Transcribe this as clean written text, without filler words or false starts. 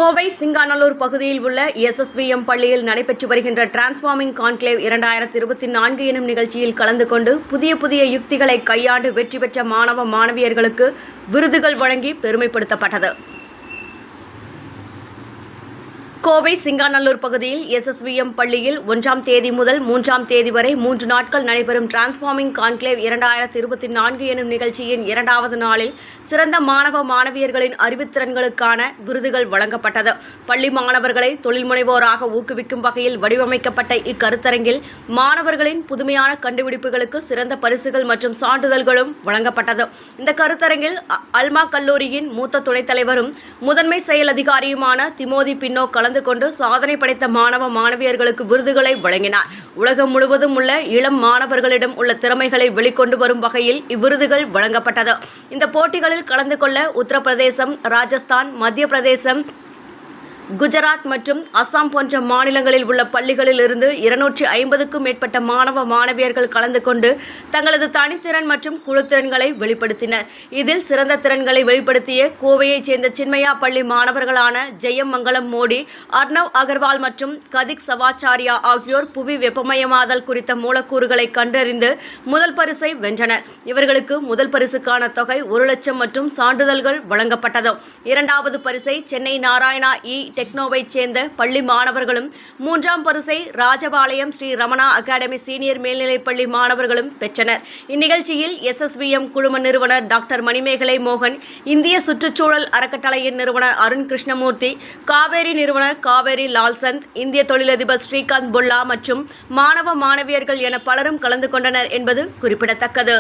கோவை சிங்காநல்லூர் பகுதியில் உள்ள SSVM பள்ளியில் நடைபெற்று வருகின்ற டிரான்ஸ்ஃபார்மிங் கான்க்ளேவ் 2024 எனும் நிகழ்ச்சியில் கலந்து கொண்டு புதிய யுக்திகளை கையாண்டு வெற்றி பெற்ற மாணவ மாணவியர்களுக்கு விருதுகள் வழங்கி பெருமைப்படுத்தப்பட்டது. கோவை சிங்காநல்லூர் பகுதியில் SSVM பள்ளியில் 1ஆம் தேதி முதல் 3ஆம் தேதி வரை 3 நாட்கள் நடைபெறும் டிரான்ஸ்ஃபார்மிங் கான்க்ளேவ் 2024 எனும் நிகழ்ச்சியின் 2வது நாளில் சிறந்த மாணவ மாணவியர்களின் அறிவுத்திறன்களுக்கான விருதுகள் வழங்கப்பட்டது. பள்ளி மாணவர்களை தொழில் முனைவோராக ஊக்குவிக்கும் வகையில் வடிவமைக்கப்பட்ட இக்கருத்தரங்கில் மாணவர்களின் புதுமையான கண்டுபிடிப்புகளுக்கு சிறந்த பரிசுகள் மற்றும் சான்றிதழ்களும் வழங்கப்பட்டது. இந்த கருத்தரங்கில் அல்மா கல்லூரியின் மூத்த துணைத் தலைவரும் முதன்மை செயல் அதிகாரியுமான திமோதி பின்னோ கலந்து கொண்டு சாதனை படைத்த மாணவ மாணவியர்களுக்கு விருதுகளை வழங்கினார். உலகம் முழுவதும் உள்ள இளம் மாணவர்களிடம் உள்ள திறமைகளை வெளிக்கொண்டு வரும் வகையில் இவ்விருதுகள் வழங்கப்பட்டது. இந்த போட்டிகளில் கலந்து கொள்ள உத்தரப்பிரதேசம், ராஜஸ்தான், மத்திய பிரதேசம், குஜராத் மற்றும் அசாம் போன்ற மாநிலங்களில் உள்ள பள்ளிகளில் இருந்து 250க்கும் மேற்பட்ட மாணவ மாணவியர்கள் கலந்து கொண்டு தங்களது தனித்திறன் மற்றும் குழுத்திறன்களை வெளிப்படுத்தினர். இதில் சிறந்த திறன்களை வெளிப்படுத்திய கோவையைச் சேர்ந்த சின்மயா பள்ளி மாணவர்களான ஜெயமங்கலம் மோடி, அர்ணவ் அகர்வால் மற்றும் கதிக் சவாச்சாரியா ஆகியோர் புவி வெப்பமயமாதல் குறித்த மூலக்கூறுகளை கண்டறிந்து முதல் பரிசை வென்றனர். இவர்களுக்கு முதல் பரிசுக்கான தொகை 1 லட்சம் மற்றும் சான்றிதழ்கள் வழங்கப்பட்டது. 2வது பரிசை சென்னை நாராயணா டெக்னோவைச் சேர்ந்த பள்ளி மாணவர்களும், 3ஆம் பரிசை ராஜபாளையம் ஸ்ரீ ரமணா அகாடமி சீனியர் மேல்நிலைப்பள்ளி மாணவர்களும் பெற்றனர். இந்நிகழ்ச்சியில் SSVM குழும நிறுவனர் டாக்டர் மணிமேகலை மோகன், இந்திய சுற்றுச்சூழல் அறக்கட்டளையின் நிறுவனர் அருண் கிருஷ்ணமூர்த்தி, காவேரி நிறுவனர் காவேரி லால்சந்த், இந்திய தொழிலதிபர் ஸ்ரீகாந்த் பொல்லா மற்றும் மாணவ மாணவியர்கள் என பலரும் கலந்து கொண்டனர் என்பது குறிப்பிடத்தக்கது.